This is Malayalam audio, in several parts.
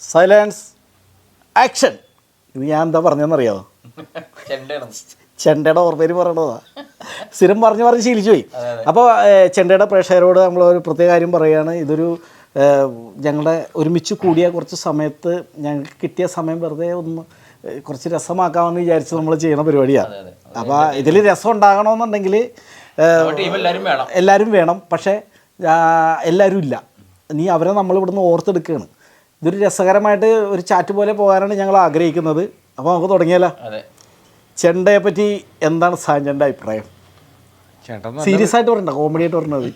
Silence action. ഇത് ഞാൻ എന്താ പറഞ്ഞതെന്നറിയാമോ? ചെണ്ടയുടെ ഓർമ്മയിൽ പറയണതാ. സ്ഥിരം പറഞ്ഞ് ശീലിച്ചു പോയി. അപ്പോൾ ചെണ്ടയുടെ പ്രേക്ഷകരോട് നമ്മളൊരു പ്രത്യേക കാര്യം പറയുകയാണ്. ഇതൊരു ഞങ്ങളുടെ ഒരുമിച്ച് കൂടിയ കുറച്ച് സമയത്ത് ഞങ്ങൾക്ക് കിട്ടിയ സമയം വെറുതെ ഒന്ന് കുറച്ച് രസമാക്കാമെന്ന് വിചാരിച്ച് നമ്മൾ ചെയ്യുന്ന പരിപാടിയാണ്. അപ്പോൾ ഇതിൽ രസം ഉണ്ടാകണമെന്നുണ്ടെങ്കിൽ എല്ലാവരും വേണം. പക്ഷേ എല്ലാവരും ഇല്ല. നീ അവരെ നമ്മളിവിടുന്ന് ഓർത്തെടുക്കുകയാണ്. ഇതൊരു രസകരമായിട്ട് ഒരു ചാറ്റ് പോലെ പോകാനാണ് ഞങ്ങൾ ആഗ്രഹിക്കുന്നത്. അപ്പോൾ നമുക്ക് തുടങ്ങിയാലോ? ചെണ്ടയെ പറ്റി എന്താണ് സാഞ്ചൻ്റെ അഭിപ്രായം? സീരിയസ് ആയിട്ട് പറയണ്ട, കോമഡി ആയിട്ട് പറഞ്ഞത്.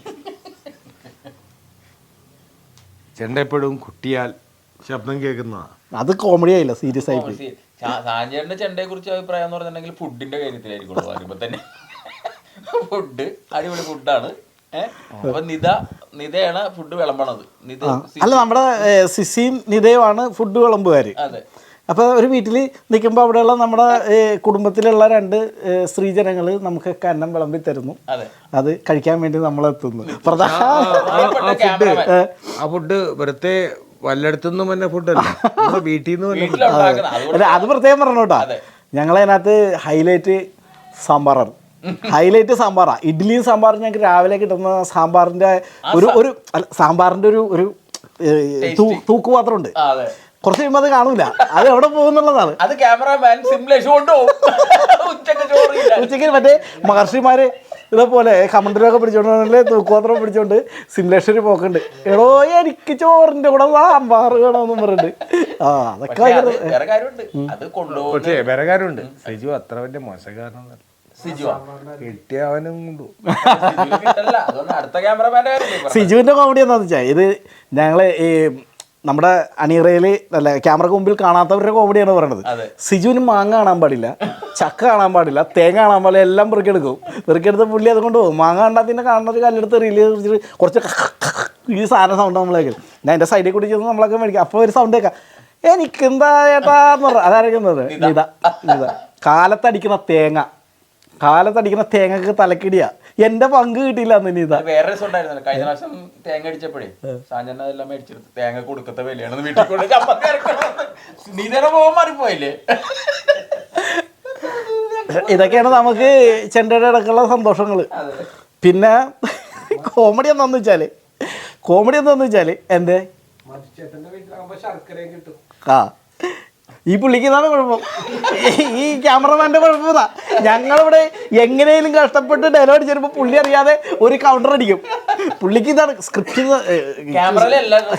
ചെണ്ട എപ്പോഴും കുട്ടിയാൽ ശബ്ദം കേൾക്കുന്നതാണ്. അത് കോമഡി ആയില്ല, സീരിയസ് ആയിട്ട്. സാഞ്ചേട്ടന്റെ ചെണ്ടയെ കുറിച്ച് അഭിപ്രായം എന്ന് പറഞ്ഞിട്ടുണ്ടെങ്കിൽ ഫുഡിന്റെ കാര്യത്തിലായിരിക്കും വരുമ്പോ തന്നെ. ഫുഡ് അടിപൊളി ഫുഡാണ്. അപ്പൊ നിതയാണ് ഫുഡ് വിളമ്പണത്. അല്ല, നമ്മുടെ സിസിയും നിതയുമാണ് ഫുഡ് വിളമ്പുകാർ. അതെ. അപ്പോൾ ഒരു വീട്ടിൽ നിൽക്കുമ്പോൾ അവിടെയുള്ള നമ്മുടെ കുടുംബത്തിലുള്ള 2 സ്ത്രീജനങ്ങൾ നമുക്കൊക്കെ അന്നം വിളമ്പി തരുന്നു. അത് കഴിക്കാൻ വേണ്ടി നമ്മളെത്തുന്നു. ആ ഫുഡ് വെറുതെ വല്ലയിടത്തുനിന്നും തന്നെ ഫുഡല്ല, വീട്ടിൽ നിന്ന്. അല്ല, അത് പ്രത്യേകം പറഞ്ഞു കേട്ടോ. ഞങ്ങളതിനകത്ത് ഹൈലൈറ്റ് സാമ്പാറാണ്. ഇഡ്ഡലിയും സാമ്പാറും ഞങ്ങൾക്ക് രാവിലെ കിട്ടുന്ന സാമ്പാറിൻ്റെ ഒരു സാമ്പാറിൻ്റെ ഒരു തൂക്കുപാത്രമുണ്ട്. കുറച്ച് കഴിയുമ്പോൾ അത് കാണൂല, അത് എവിടെ പോകുന്നുള്ളതാണ്. അത് ക്യാമറമാൻ സിംലേഷ് കൊണ്ടുപോകും. ഉച്ചയ്ക്ക് മറ്റേ മഹർഷിമാര് ഇതേപോലെ കമണ്ടരൊക്കെ പിടിച്ചോണ്ട് തൂക്കുപാത്രം പിടിച്ചോണ്ട് സിംലേഷന് പോക്കുണ്ട്. എടോ എനിക്ക് ചോറിന്റെ കൂടെ സാമ്പാർ വേണമെന്നും പറഞ്ഞിട്ട്. അതൊക്കെ പക്ഷേ വേറെ കാര്യമുണ്ട്. സിജു അത്ര വലിയ മോശക്കാരനൊന്നും കിട്ടിയ അവനും കൊണ്ടു. സിജുവിന്റെ കോമഡി എന്താണെന്ന് വെച്ചാൽ, ഇത് ഞങ്ങള് ഈ നമ്മുടെ അണിയറയിൽ അല്ല ക്യാമറക്ക് മുമ്പിൽ കാണാത്തവരുടെ കോമഡിയാണ് പറയണത്. സിജുവിന് മാങ്ങ കാണാൻ പാടില്ല, ചക്ക കാണാൻ പാടില്ല, തേങ്ങ കാണാൻ പാടില്ല, എല്ലാം പെറുക്കിയെടുത്ത് പുള്ളി അതുകൊണ്ട് പോകും. മാങ്ങ കണ്ടാൽ പിന്നെ കാണുന്നൊരു കല്ലെടുത്ത് റീല് കുറച്ച് ഈ സാധനം സൗണ്ട് നമ്മളേക്കും. ഞാൻ എൻ്റെ സൈഡിൽ കൂടി ചെന്ന് നമ്മളൊക്കെ മേടിക്കാം. അപ്പോൾ ഒരു സൗണ്ട് കേൾക്കാം, എനിക്കെന്താ ചേട്ടാന്ന് പറഞ്ഞ അതായിരിക്കുന്നത്. ഇതാ കാലത്തടിക്കുന്ന തേങ്ങക്ക് തലക്കിടിയാ. എന്റെ പങ്ക് കിട്ടിയില്ല. വേറെ രസം ഉണ്ടായിരുന്നല്ലോ, കഴിഞ്ഞ പ്രാവശ്യം തേങ്ങ അടിച്ചപ്പോഴേ സാഞ്ചന അതെല്ലാം മേടിച്ചെടുത്ത് തേങ്ങ കൊടുക്കത്തെ വിലയാണ് വീട്ടിൽ കൊണ്ട് നീതര പോകാൻ മാറിപ്പോയില്ലേ. ഇതൊക്കെയാണ് നമുക്ക് ചെണ്ടയുടെ ഇടക്കുള്ള സന്തോഷങ്ങൾ. പിന്നെ കോമഡി എന്താന്ന് വെച്ചാല് എൻ്റെ ഈ പുള്ളിക്ക് ഇതാണ് കുഴപ്പം. ഈ ക്യാമറമാൻ്റെ കുഴപ്പമില്ല. ഞങ്ങളിവിടെ എങ്ങനെയും കഷ്ടപ്പെട്ട് ഡയലോഗ് അടിച്ചിരുമ്പോൾ പുള്ളി അറിയാതെ ഒരു കൗണ്ടർ അടിക്കും. പുള്ളിക്ക് ഇതാണ് സ്ക്രിപ്റ്റ്.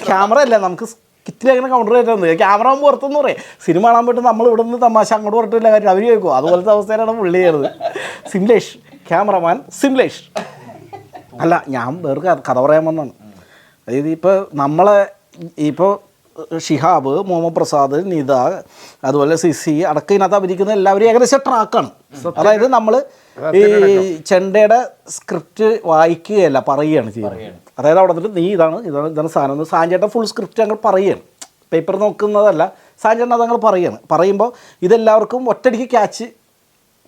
ക്യാമറ അല്ല, നമുക്ക് സ്കിറ്റിൽ അങ്ങനെ കൗണ്ടർ ആയിട്ടുണ്ട്. ക്യാമറ ആകുമ്പോൾ പുറത്തെന്ന് പറയാം. സിനിമ കാണാൻ പറ്റും, നമ്മൾ ഇവിടെ നിന്ന് തമാശ അങ്ങോട്ട് പറഞ്ഞിട്ടില്ല കാര്യം അവർ കേൾക്കും. അതുപോലത്തെ അവസ്ഥയിലാണ് പുള്ളി ചെയ്യുന്നത്. സിംലേഷ്, ക്യാമറമാൻ സിംലേഷ്. അല്ല, ഞാൻ വേറെ കഥ പറയാൻ വന്നാണ്. അതായത് ഇപ്പോൾ ഷിഹാബ്, മുഹമ്മദ് പ്രസാദ്, നിത, അതുപോലെ സിസി അടക്കം ഇതിനകത്ത് അഭിനയിക്കുന്ന എല്ലാവരും ഏകദേശം ട്രാക്കാണ്. അതായത് നമ്മൾ ഈ ചെണ്ടയുടെ സ്ക്രിപ്റ്റ് വായിക്കുകയല്ല, പറയുകയാണ് ചെയ്യുന്നത്. അതായത് അവിടെ നിന്നിട്ട് നീ ഇതാണ് സാധനം. സാഞ്ചേട്ടൻ ഫുൾ സ്ക്രിപ്റ്റ് ഞങ്ങൾ പറയുകയാണ്, പേപ്പർ നോക്കുന്നതല്ല. സാഞ്ചേട്ടൻ അത് ഞങ്ങൾ പറയുമ്പോൾ ഇതെല്ലാവർക്കും ഒറ്റയടിക്ക്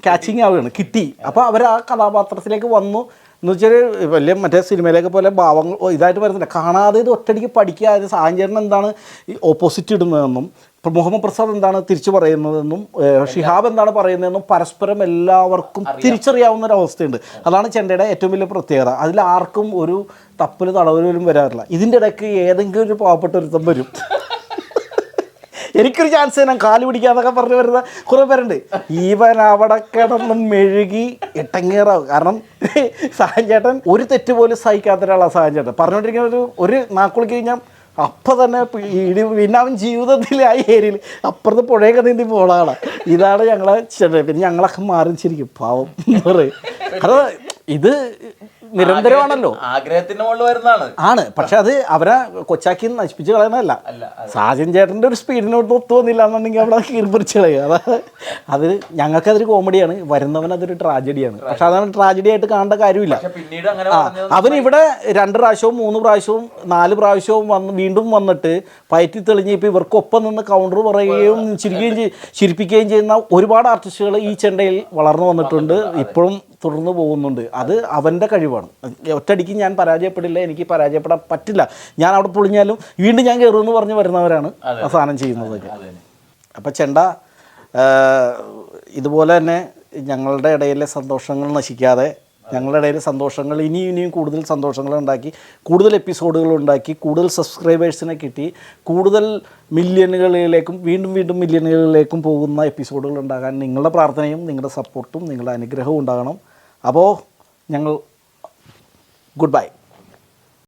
ക്യാച്ചിങ് ആവുകയാണ്, കിട്ടി. അപ്പോൾ അവർ ആ കഥാപാത്രത്തിലേക്ക് വന്നു എന്ന് വെച്ചാൽ വലിയ മറ്റേ സിനിമയിലേക്ക് പോലെ ഭാവങ്ങൾ ഇതായിട്ട് വരുന്നില്ല. കാണാതെ ഇത് ഒറ്റയടിക്ക് പഠിക്കുക. അത് സാഞ്ചേട്ടൻ എന്താണ് ഈ ഓപ്പോസിറ്റ് ഇടുന്നതെന്നും, ഇപ്പോൾ മുഹമ്മദ് പ്രസാദ് എന്താണ് തിരിച്ചു പറയുന്നതെന്നും, ഷിഹാബ് എന്താണ് പറയുന്നതെന്നും പരസ്പരം എല്ലാവർക്കും തിരിച്ചറിയാവുന്ന ഒരു അവസ്ഥയുണ്ട്. അതാണ് ചെണ്ടയുടെ ഏറ്റവും വലിയ പ്രത്യേകത. അതിൽ ആർക്കും ഒരു തപ്പൽ തടവലും വരാറില്ല. ഇതിൻ്റെ ഇടയ്ക്ക് ഏതെങ്കിലും ഒരു പാവപ്പെട്ട ഒരുത്തം വരും, എനിക്കൊരു ചാൻസ് ഞാൻ കാല് പിടിക്കാന്നൊക്കെ പറഞ്ഞു വരുന്ന കുറേ പേരുണ്ട്. ഈവൻ അവിടെ കിടന്ന് മെഴുകി ഇട്ടങ്ങേറാവും. കാരണം സാഞ്ചേട്ടൻ ഒരു തെറ്റ് പോലും സഹിക്കാത്ത ഒരാളാണ് സാഞ്ചേട്ടൻ. പറഞ്ഞുകൊണ്ടിരിക്കുന്ന ഒരു നാക്കുളിക്ക് കഴിഞ്ഞാൽ അപ്പം തന്നെ പിന്നെ അവൻ ജീവിതത്തിൽ ആ ഏരിയയിൽ അപ്പുറത്ത് പുഴയൊക്കെ നീന്തി പോളാണ്. ഇതാണ് ഞങ്ങളെ ചേട്ടൻ. പിന്നെ ഞങ്ങളൊക്കെ മാറിച്ചിരിക്കും പാവം പറയും. അത് ഇത് നിരന്തരമാണല്ലോ, ആഗ്രഹത്തിന്റെ മുകളിൽ വരുന്നതാണ് ആണ്. പക്ഷെ അത് അവരെ കൊച്ചാക്കി നശിപ്പിച്ച് കളയുന്നതല്ല. സാജൻ ചേട്ടൻ്റെ ഒരു സ്പീഡിനോട് ഒത്തു വന്നില്ല എന്നുണ്ടെങ്കിൽ അവിടെ കീറിപ്പറിച്ച് കളയുക. അത് ഞങ്ങൾക്കതൊരു കോമഡിയാണ്, വരുന്നവൻ അതൊരു ട്രാജഡിയാണ്. പക്ഷെ അതാണ് ട്രാജഡി ആയിട്ട് കാണേണ്ട കാര്യമില്ല. അവൻ ഇവിടെ 2 പ്രാവശ്യവും 3 പ്രാവശ്യവും 4 പ്രാവശ്യവും വീണ്ടും വന്നിട്ട് പയറ്റി തെളിഞ്ഞ് ഇപ്പോൾ ഇവർക്കൊപ്പം നിന്ന് കൗണ്ടർ പറയുകയും ചിരിപ്പിക്കുകയും ചെയ്യുന്ന ഒരുപാട് ആർട്ടിസ്റ്റുകൾ ഈ ചെണ്ടയിൽ വളർന്നു വന്നിട്ടുണ്ട്. ഇപ്പോഴും തുടർന്ന് പോകുന്നുണ്ട്. അത് അവൻ്റെ കഴിവാണ്. ഒറ്റയടിക്ക് ഞാൻ പരാജയപ്പെടില്ല, എനിക്ക് പരാജയപ്പെടാൻ പറ്റില്ല. ഞാൻ അവിടെ പൊളിഞ്ഞാലും വീണ്ടും ഞാൻ കയറുമെന്ന് പറഞ്ഞ് വരുന്നവരാണ് ആ സാധനം ചെയ്യുന്നതൊക്കെ. അപ്പം ചെണ്ട ഇതുപോലെ തന്നെ ഞങ്ങളുടെ ഇടയിലെ സന്തോഷങ്ങൾ നശിക്കാതെ, ഞങ്ങളുടെ ഇടയിലെ സന്തോഷങ്ങൾ ഇനിയും കൂടുതൽ സന്തോഷങ്ങൾ ഉണ്ടാക്കി, കൂടുതൽ എപ്പിസോഡുകൾ ഉണ്ടാക്കി, കൂടുതൽ സബ്സ്ക്രൈബേഴ്സിനെ കിട്ടി, കൂടുതൽ മില്യണുകളിലേക്കും വീണ്ടും മില്യണുകളിലേക്കും പോകുന്ന എപ്പിസോഡുകൾ ഉണ്ടാകാൻ നിങ്ങളുടെ പ്രാർത്ഥനയും നിങ്ങളുടെ സപ്പോർട്ടും നിങ്ങളുടെ അനുഗ്രഹവും ഉണ്ടാകണം. അപ്പോൾ ഞങ്ങൾ ഗുഡ് ബൈ.